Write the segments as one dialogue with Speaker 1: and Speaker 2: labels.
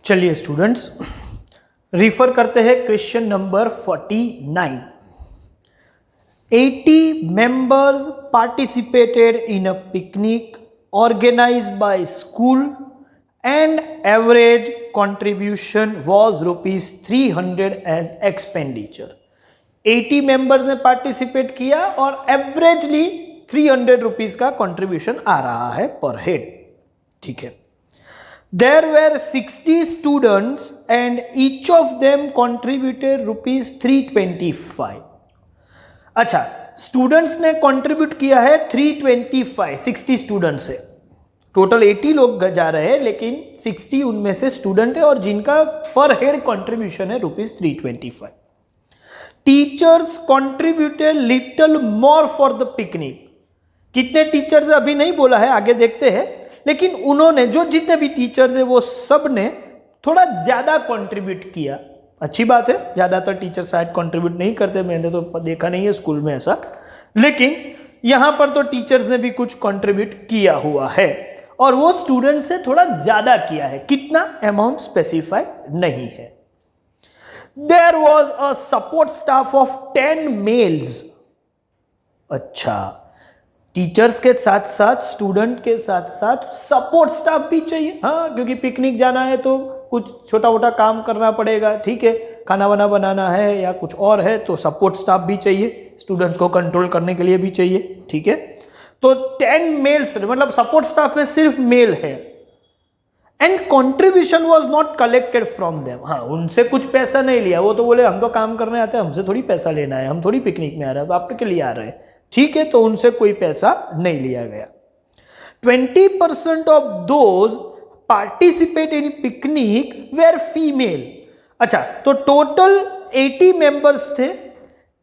Speaker 1: चलिए students, refer करते हैं question number 49। 80 members participated in a picnic organized by school and average contribution was rupees 300 as expenditure। 80 members ने participate किया और averagely 300 rupees का contribution आ रहा है पर हेड। ठीक है, there were 60 students and each of them contributed rupees 325। अच्छा, स्टूडेंट्स ने कंट्रीब्यूट किया है 325। 60 स्टूडेंट्स है, टोटल 80 लोग जा रहे हैं लेकिन 60 उनमें से स्टूडेंट है और जिनका पर हेड कंट्रीब्यूशन है rupees 325। Teachers contributed little more for the picnic. कितने टीचर्स अभी नहीं बोला है, आगे देखते हैं, लेकिन उन्होंने जो जितने भी टीचर्स है वो सब ने थोड़ा ज्यादा कंट्रीब्यूट किया। अच्छी बात है, ज्यादातर टीचर शायद कंट्रीब्यूट नहीं करते, मैंने तो देखा नहीं है स्कूल में ऐसा, लेकिन यहां पर तो टीचर्स ने भी कुछ कंट्रीब्यूट किया हुआ है और वो स्टूडेंट से थोड़ा ज्यादा किया है। कितना अमाउंट स्पेसिफाई नहीं है। There was a support staff of 10 males. अच्छा, टीचर्स के साथ साथ स्टूडेंट के साथ साथ सपोर्ट स्टाफ भी चाहिए। हाँ, क्योंकि पिकनिक जाना है तो कुछ छोटा मोटा काम करना पड़ेगा। ठीक है, खाना वाना बनाना है या कुछ और है तो सपोर्ट स्टाफ भी चाहिए, स्टूडेंट्स को कंट्रोल करने के लिए भी चाहिए। ठीक है, तो 10 मेल्स मतलब सपोर्ट स्टाफ में सिर्फ मेल है। And contribution was not collected from them. हाँ, उनसे कुछ पैसा नहीं लिया, वो तो बोले हम तो काम करने आते हैं, हमसे थोड़ी पैसा लेना है, हम थोड़ी पिकनिक में आ रहे हैं, तो आपके लिए आ रहे हैं। ठीक है, तो उनसे कोई पैसा नहीं लिया गया। 20% of those participate in picnic were female. अच्छा, तो टोटल 80 मेंबर्स थे।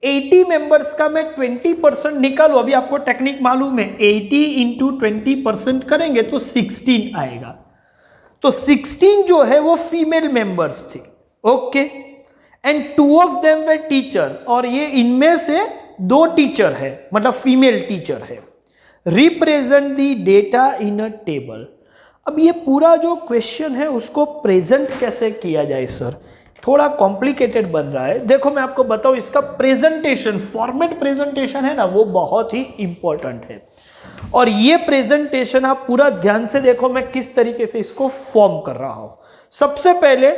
Speaker 1: 80 मेंबर्स का मैं 20% निकालू, अभी आपको टेक्निक मालूम है, 80 इंटू 20% करेंगे तो 16 आएगा। तो 16 जो है वो फीमेल मेंबर्स थे। Okay, and 2 of them way teachers, और ये इनमें से 2 टीचर है, मतलब फीमेल टीचर है। Represent the data in a table. अब ये पूरा जो क्वेश्चन है उसको प्रेजेंट कैसे किया जाए सर, थोड़ा कॉम्प्लिकेटेड बन रहा है। देखो मैं आपको बताऊं, इसका प्रेजेंटेशन, फॉर्मेट प्रेजेंटेशन है ना, वो बहुत ही इंपॉर्टेंट है। और ये प्रेजेंटेशन आप पूरा ध्यान से देखो मैं किस तरीके से इसको फॉर्म कर रहा हूं। सबसे पहले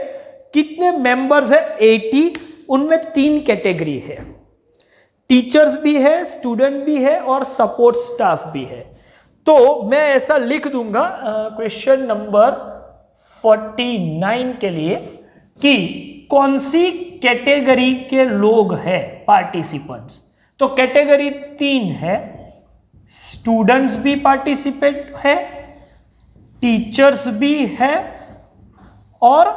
Speaker 1: कितने मेंबर्स है, 80, उनमें 3 कैटेगरी है, टीचर्स भी है, स्टूडेंट भी है और सपोर्ट स्टाफ भी है। तो मैं ऐसा लिख दूंगा क्वेश्चन नंबर 49 के लिए कि कौन सी कैटेगरी के लोग हैं पार्टिसिपेंट्स। तो कैटेगरी 3 है, स्टूडेंट्स भी पार्टिसिपेट है, टीचर्स भी है और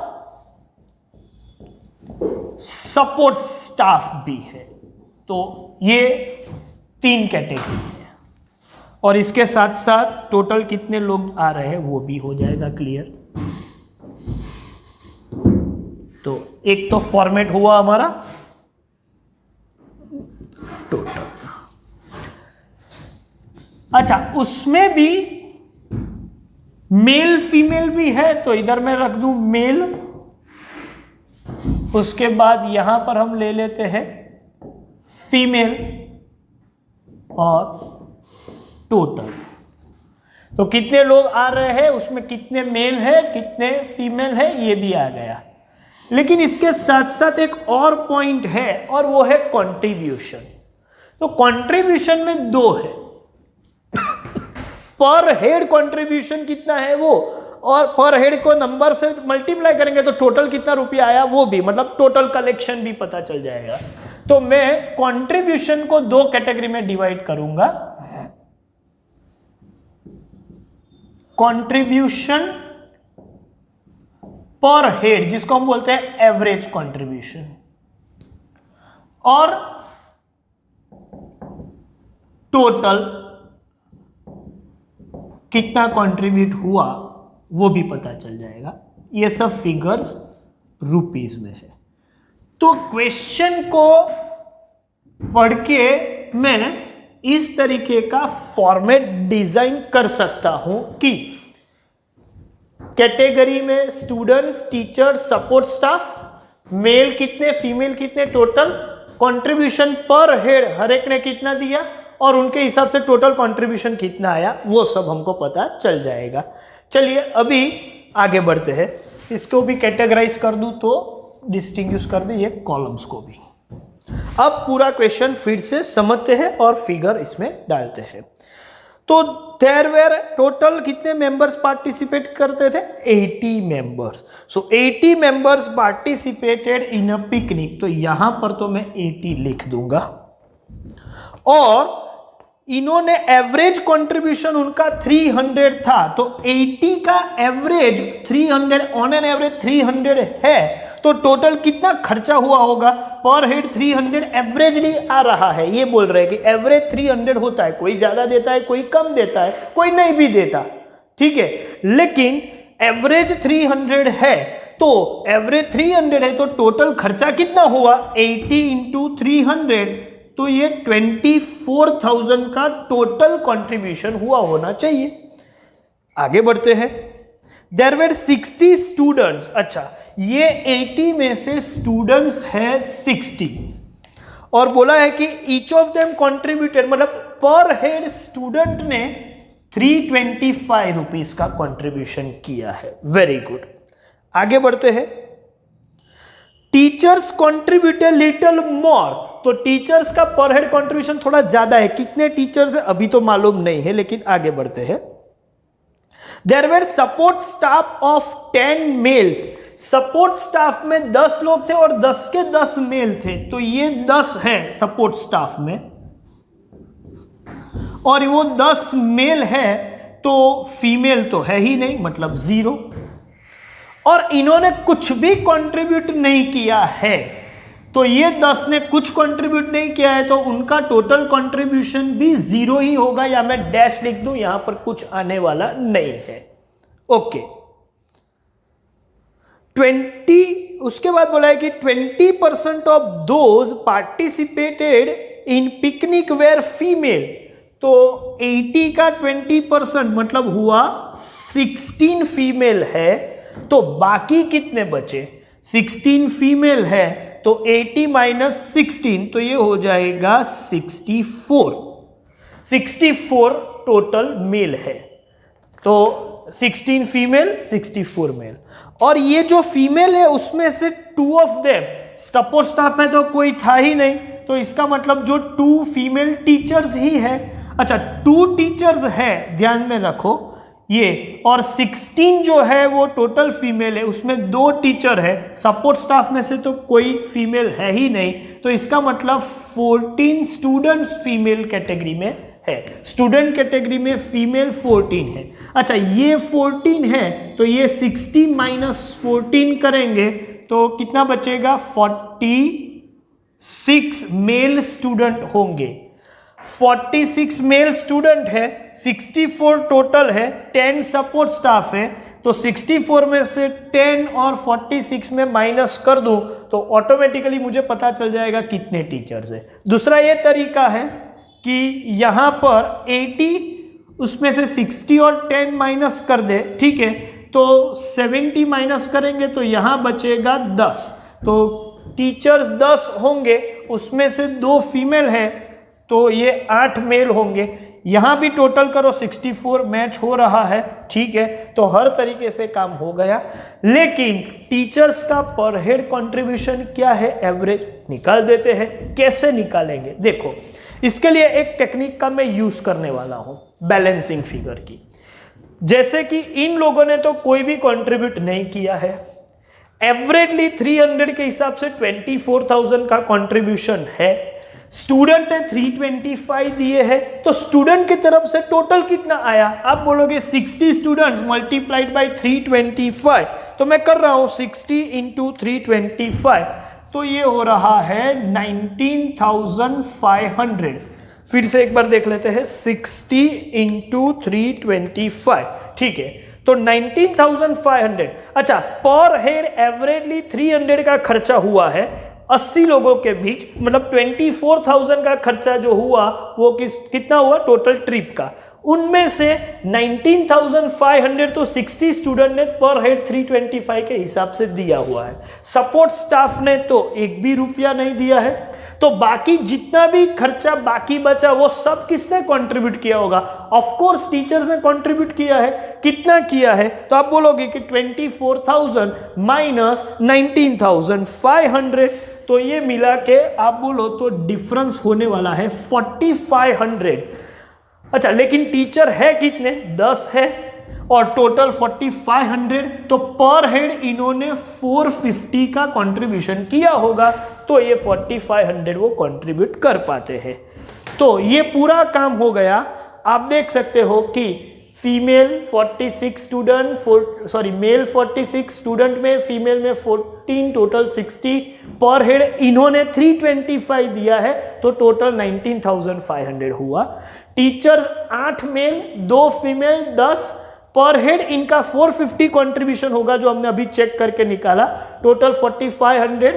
Speaker 1: सपोर्ट स्टाफ भी है। तो ये 3 कैटेगरी है और इसके साथ साथ टोटल कितने लोग आ रहे हैं वो भी हो जाएगा क्लियर। तो एक तो फॉर्मेट हुआ हमारा टोटल। अच्छा, उसमें भी मेल फीमेल भी है, तो इधर मैं रख दूं मेल। उसके बाद यहां पर हम ले लेते हैं फीमेल और टोटल। तो कितने लोग आ रहे हैं, उसमें कितने मेल है कितने फीमेल है, ये भी आ गया। लेकिन इसके साथ साथ एक और पॉइंट है और वो है कंट्रीब्यूशन। तो कंट्रीब्यूशन में 2 है, पर हेड कंट्रीब्यूशन कितना है वो, और पर हेड को नंबर से मल्टीप्लाई करेंगे तो टोटल कितना रुपया आया वो भी, मतलब टोटल कलेक्शन भी पता चल जाएगा। तो मैं कंट्रीब्यूशन को 2 कैटेगरी में डिवाइड करूंगा, कंट्रीब्यूशन पर हेड जिसको हम बोलते हैं एवरेज कंट्रीब्यूशन, और टोटल कितना कंट्रीब्यूट हुआ वो भी पता चल जाएगा। ये सब फिगर्स रुपीस में है। तो क्वेश्चन को पढ़ के मैं इस तरीके का फॉर्मेट डिजाइन कर सकता हूं कि कैटेगरी में students, teachers, support staff, male कितने, फीमेल कितने, टोटल कंट्रीब्यूशन पर हेड हर एक ने कितना दिया और उनके हिसाब से टोटल कंट्रीब्यूशन कितना आया वो सब हमको पता चल जाएगा। चलिए अभी आगे बढ़ते हैं, इसको भी कैटेगराइज कर दूं तो डिस्टिंग्विश कर दें ये कॉलम्स को भी। अब पूरा क्वेश्चन फिर से समझते हैं और फिगर इसमें डालते हैं। तो देयर वेर टोटल कितने मेंबर्स पार्टिसिपेट करते थे? 80 members. So 80 members participated in a picnic. तो यहां पर तो मैं 80 लिख दूंगा और इन्होंने एवरेज कंट्रीब्यूशन उनका 300 था। तो 80 का एवरेज 300 ऑन एन एवरेज 300 है, तो टोटल कितना खर्चा हुआ होगा? पर हेड 300 एवरेजली आ रहा है। ये बोल रहे हैं कि एवरेज 300 होता है, कोई ज्यादा देता है, कोई कम देता है, कोई नहीं भी देता, ठीक है, लेकिन एवरेज 300 है। तो एवरेज 300 है तो टोटल खर्चा कितना हुआ? 80 इंटू 300, तो ये 24,000 का टोटल कंट्रीब्यूशन हुआ होना चाहिए। आगे बढ़ते हैं। There were 60 students. अच्छा, ये 80 में से स्टूडेंट्स है 60 और बोला है कि ईच ऑफ देम कंट्रीब्यूटेड, मतलब पर हेड स्टूडेंट ने 325 रुपीज का कंट्रीब्यूशन किया है। Very good. आगे बढ़ते हैं। Teachers contributed little more. तो टीचर्स का पर हेड कंट्रीब्यूशन थोड़ा ज्यादा है। कितने टीचर्स है अभी तो मालूम नहीं है, लेकिन आगे बढ़ते हैं। There were support staff of 10 males. Support staff में 10 लोग थे और 10 के 10 मेल थे, तो ये 10 है सपोर्ट स्टाफ में और वो 10 मेल है, तो फीमेल तो है ही नहीं, मतलब 0। और इन्होंने कुछ भी कंट्रीब्यूट नहीं किया है, तो ये 10 ने कुछ कंट्रीब्यूट नहीं किया है, तो उनका टोटल कंट्रीब्यूशन भी 0 ही होगा, या मैं डैश लिख दूं, यहां पर कुछ आने वाला नहीं है। ओके। 20, उसके बाद बोला है कि 20% of those participated in picnic were female. तो 80 का 20% मतलब हुआ 16 फीमेल है, तो बाकी कितने बचे? 16 फीमेल है, तो 80 माइनस 16, तो ये हो जाएगा 64। 64 टोटल मेल है, तो 16 फीमेल 64 मेल। और ये जो फीमेल है उसमें से 2 ऑफ देम सपोर्ट स्टाफ में तो कोई था ही नहीं, तो इसका मतलब जो 2 फीमेल टीचर्स ही है। अच्छा, 2 टीचर्स है, ध्यान में रखो ये, और 16 जो है वो टोटल फीमेल है, उसमें 2 टीचर है, सपोर्ट स्टाफ में से तो कोई फीमेल है ही नहीं, तो इसका मतलब 14 स्टूडेंट्स फीमेल कैटेगरी में है। स्टूडेंट कैटेगरी में फीमेल 14 है। अच्छा, ये 14 है, तो ये 60 माइनस 14 करेंगे तो कितना बचेगा? 46 मेल स्टूडेंट होंगे। 46 मेल स्टूडेंट है, 64 टोटल है, 10 सपोर्ट स्टाफ है, तो 64 में से 10 और 46 में माइनस कर दूं तो ऑटोमेटिकली मुझे पता चल जाएगा कितने टीचर्स है। दूसरा ये तरीका है कि यहां पर 80 उसमें से 60 और 10 माइनस कर दे, ठीक है, तो 70 माइनस करेंगे तो यहां बचेगा 10, तो टीचर्स 10 होंगे, उसमें से 2 फीमेल है, तो ये 8 मेल होंगे। यहां भी टोटल करो, 64 मैच हो रहा है, ठीक है, तो हर तरीके से काम हो गया। लेकिन टीचर्स का पर हेड कंट्रीब्यूशन क्या है? एवरेज निकाल देते हैं। कैसे निकालेंगे? देखो, इसके लिए एक टेक्निक का मैं यूज करने वाला हूं, बैलेंसिंग फिगर की। जैसे कि इन लोगों ने तो कोई भी कंट्रीब्यूट नहीं किया है, एवरेजली 300 के हिसाब से 24,000 का कंट्रीब्यूशन है, स्टूडेंट ने 325 दिए हैं, तो स्टूडेंट की तरफ से टोटल कितना आया? आप बोलोगे 60 स्टूडेंट्स मल्टीप्लाइड बाय 325, तो मैं कर रहा हूं 60 इंटू 325, तो ये हो रहा है 19,500। फिर से एक बार देख लेते हैं, 60 इंटू 325, ठीक है, तो 19,500। अच्छा, पर हेड एवरेजली 300 का खर्चा हुआ है 80 लोगों के बीच, मतलब 24,000 का खर्चा जो हुआ वो कितना हुआ टोटल ट्रिप का, उनमें से 19,500 तो 60 स्टूडेंट ने पर हेड 325 के हिसाब से दिया हुआ है। सपोर्ट स्टाफ ने तो एक भी रुपया नहीं दिया है। तो बाकी जितना भी खर्चा बाकी बचा वो सब किसने कंट्रीब्यूट किया होगा? ऑफ कोर्स टीचर्स ने कंट्रीब्यूट किया है। कितना किया है? तो आप बोलोगे कि 24,000 माइनस 19,500, तो ये मिला के आप बोलो तो डिफरेंस होने वाला है 4,500। अच्छा, लेकिन टीचर है कितने? 10 है और टोटल 4,500, तो पर हेड इन्होंने 450 का कंट्रीब्यूशन किया होगा, तो ये 4,500 वो कंट्रीब्यूट कर पाते हैं। तो ये पूरा काम हो गया। आप देख सकते हो कि female 46 student, sorry male 46 student में, फीमेल में 14, टोटल 60 पर हेड इन्होंने 325 दिया है, तो टोटल 19,500 हुआ। टीचर्स 8 मेल 2 फीमेल 10 पर हेड, इनका 450 कंट्रीब्यूशन होगा जो हमने अभी चेक करके निकाला, टोटल 4,500।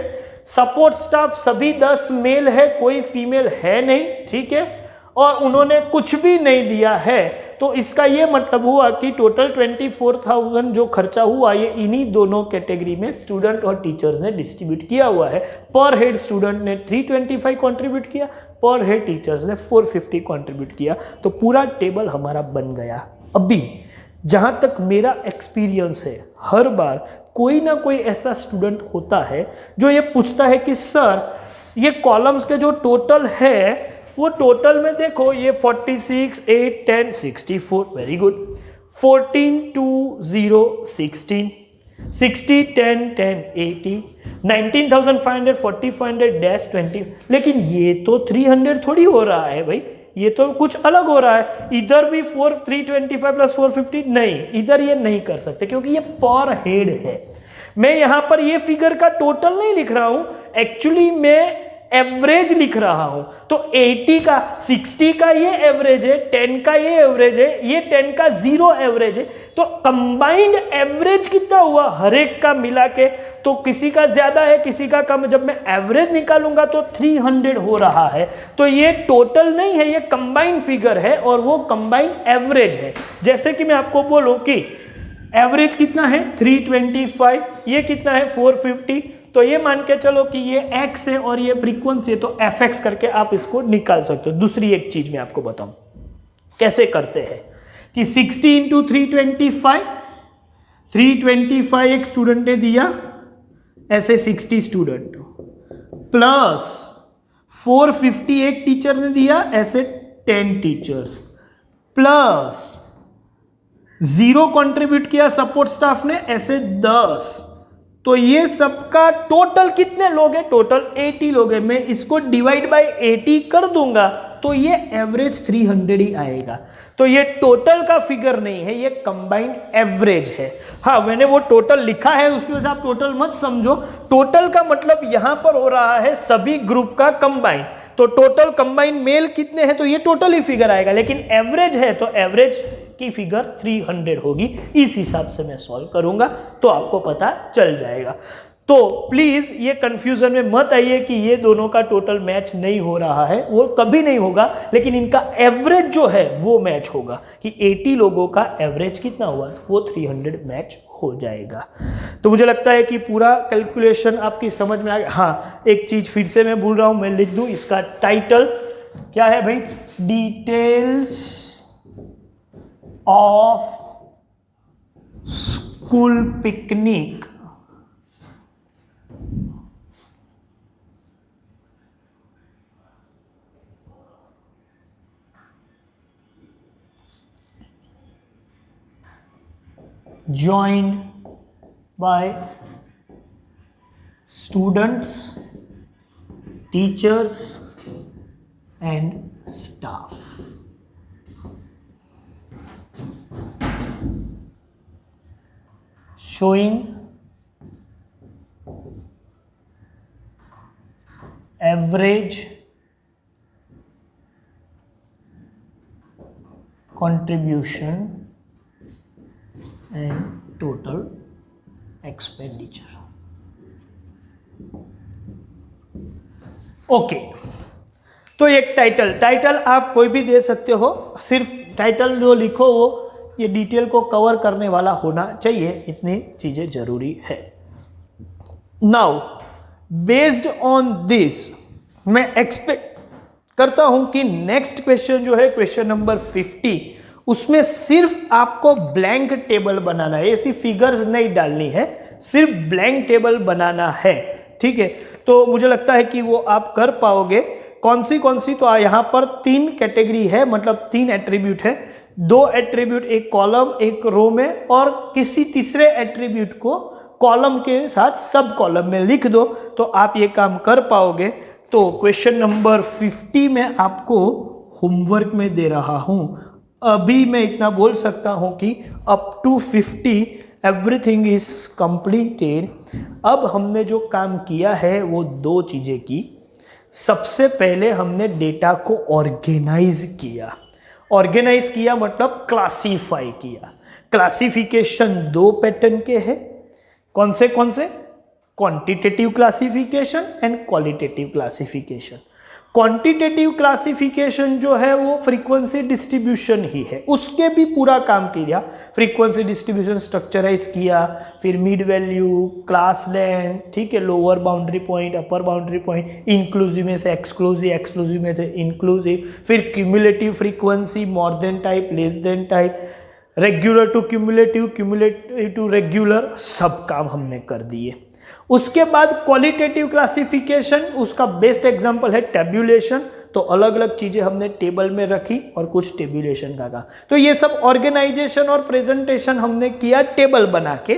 Speaker 1: सपोर्ट स्टाफ सभी 10 मेल है, कोई फीमेल है नहीं, ठीक है, और उन्होंने कुछ भी नहीं दिया है, तो इसका ये मतलब हुआ कि टोटल 24,000 जो खर्चा हुआ ये इन्हीं दोनों कैटेगरी में स्टूडेंट और टीचर्स ने डिस्ट्रीब्यूट किया हुआ है। पर हेड स्टूडेंट ने 325 कंट्रीब्यूट किया, पर हेड टीचर्स ने 450 कंट्रीब्यूट किया। तो पूरा टेबल हमारा बन गया। अभी जहां तक मेरा एक्सपीरियंस है, हर बार कोई ना कोई ऐसा स्टूडेंट होता है जो ये पूछता है कि सर ये कॉलम्स के जो टोटल है वो टोटल में देखो, ये 46, 8, 10, 64, वेरी गुड, 14, 2, 0, 16, 60, 10, 10, 80, 19,500, 4,500 डैश 20। लेकिन ये तो 300 थोड़ी हो रहा है भाई, ये तो कुछ अलग हो रहा है। इधर भी 325 प्लस 450 नहीं, इधर ये नहीं कर सकते क्योंकि ये पर हेड है। मैं यहां पर ये फिगर का टोटल नहीं लिख रहा हूं, एक्चुअली मैं एवरेज लिख रहा हूं। तो 80 का 60 का ये एवरेज है, 10 का ये एवरेज है, ये 10 का 0 एवरेज है। तो कंबाइंड एवरेज कितना हुआ हर एक का मिला के? तो किसी का ज्यादा है किसी का कम। जब मैं एवरेज निकालूंगा तो 300 हो रहा है। तो ये टोटल नहीं है, ये कंबाइंड फिगर है और वो कंबाइंड एवरेज है। जैसे कि मैं आपको बोलूं कि एवरेज कितना है 325, ये कितना है 450, तो ये मान के चलो कि ये x है और ये फ्रीक्वेंसी है, तो fx करके आप इसको निकाल सकते हो। दूसरी एक चीज मैं आपको बताऊं कैसे करते हैं कि 60 इंटू 325 एक स्टूडेंट ने दिया, ऐसे 60 स्टूडेंट, प्लस 450 एक टीचर ने दिया, ऐसे 10 टीचर्स, प्लस 0 कंट्रीब्यूट किया सपोर्ट स्टाफ ने, ऐसे 10। तो ये सबका टोटल कितने लोग हैं? टोटल 80 लोग हैं। मैं इसको डिवाइड बाय 80 कर दूंगा तो ये एवरेज 300 ही आएगा। तो ये टोटल का फिगर नहीं है, ये कंबाइंड एवरेज है। हाँ, मैंने वो टोटल लिखा है उसकी वजह से आप टोटल मत समझो। टोटल का मतलब यहां पर हो रहा है सभी ग्रुप का कंबाइंड। तो टोटल कंबाइंड मेल कितने हैं तो ये टोटल ही फिगर आएगा, लेकिन एवरेज है तो एवरेज की फिगर 300 होगी। इस हिसाब से मैं सॉल्व करूंगा तो आपको पता चल जाएगा। तो प्लीज ये कंफ्यूजन में मत आइए कि ये दोनों का टोटल मैच नहीं हो रहा है, वो कभी नहीं होगा, लेकिन इनका एवरेज जो है वो मैच होगा कि 80 लोगों का एवरेज कितना हुआ, वो 300 मैच हो जाएगा। तो मुझे लगता है कि पूरा कैलकुलेशन आपकी समझ में आ गया। हाँ, एक चीज फिर से मैं भूल रहा हूं, मैं लिख दूं, इसका टाइटल क्या है भाई? Details of school picnic joined by students, teachers and staff. Showing average contribution and total expenditure. Okay, तो तो एक टाइटल आप कोई भी दे सकते हो, सिर्फ टाइटल जो लिखो वो ये डिटेल को कवर करने वाला होना चाहिए, इतनी चीजें जरूरी है। नाउ बेस्ड ऑन दिस मैं एक्सपेक्ट करता हूं कि नेक्स्ट क्वेश्चन जो है क्वेश्चन नंबर 50, उसमें सिर्फ आपको ब्लैंक टेबल बनाना है, ऐसी फिगर्स नहीं डालनी है, सिर्फ ब्लैंक टेबल बनाना है, ठीक है। तो मुझे लगता है कि वो आप कर पाओगे। कौन सी तो यहाँ पर 3 कैटेगरी है, मतलब 3 एट्रीब्यूट है, 2 एट्रीब्यूट एक कॉलम एक रो में, और किसी तीसरे एट्रीब्यूट को कॉलम के साथ सब कॉलम में लिख दो, तो आप ये काम कर पाओगे। तो क्वेश्चन नंबर 50 में आपको होमवर्क में दे रहा हूं। अभी मैं इतना बोल सकता हूं कि up to 50 everything is completed. अब हमने जो काम किया है वो 2 चीजें की। सबसे पहले हमने डेटा को ऑर्गेनाइज किया मतलब क्लासीफाई किया। क्लासिफिकेशन 2 पैटर्न के हैं। कौन से quantitative classification and qualitative classification. Quantitative classification जो है वो फ्रीक्वेंसी डिस्ट्रीब्यूशन ही है, उसके भी पूरा काम किया। फ्रीक्वेंसी डिस्ट्रीब्यूशन स्ट्रक्चराइज किया, फिर मिड वैल्यू, क्लास लेंथ, ठीक है, lower boundary point, upper boundary point, inclusive में से एक्सक्लूसिव में से इंक्लूसिव, फिर cumulative frequency, more than type, less than type, regular to cumulative, cumulative to regular, सब काम हमने कर दिए। उसके बाद क्वालिटेटिव क्लासिफिकेशन, उसका बेस्ट एग्जांपल है टेबुलेशन। तो अलग अलग चीजें हमने टेबल में रखी और कुछ टेबुलेशन का कहा। तो ये सब ऑर्गेनाइजेशन और प्रेजेंटेशन हमने किया टेबल बना के।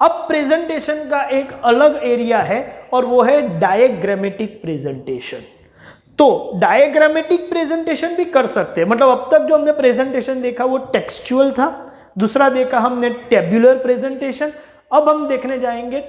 Speaker 1: अब प्रेजेंटेशन का एक अलग एरिया है और वो है डायग्रामेटिक प्रेजेंटेशन। तो डायग्रामेटिक प्रेजेंटेशन भी कर सकते हैं, मतलब अब तक जो हमने प्रेजेंटेशन देखा वो टेक्सचुअल था, दूसरा देखा हमने टेब्युलर प्रेजेंटेशन, अब हम देखने जाएंगे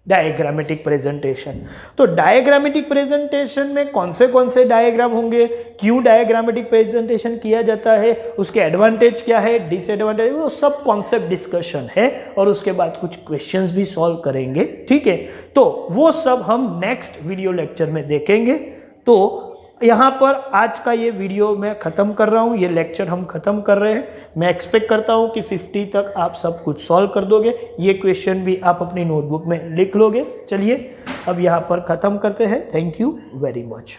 Speaker 1: डायग्रामेटिक प्रेजेंटेशन। तो डायग्रामेटिक प्रेजेंटेशन में कौन से डायग्राम होंगे, क्यों डायग्रामेटिक प्रेजेंटेशन किया जाता है, उसके एडवांटेज क्या है, डिसएडवांटेज, वो सब कॉन्सेप्ट डिस्कशन है, और उसके बाद कुछ क्वेश्चंस भी सॉल्व करेंगे, ठीक है। तो वो सब हम नेक्स्ट वीडियो लेक्चर में देखेंगे। तो यहाँ पर आज का ये वीडियो मैं ख़त्म कर रहा हूँ, ये लेक्चर हम ख़त्म कर रहे हैं। मैं एक्सपेक्ट करता हूँ कि 50 तक आप सब कुछ सॉल्व कर दोगे, ये क्वेश्चन भी आप अपनी नोटबुक में लिख लोगे। चलिए अब यहाँ पर ख़त्म करते हैं। Thank you very much.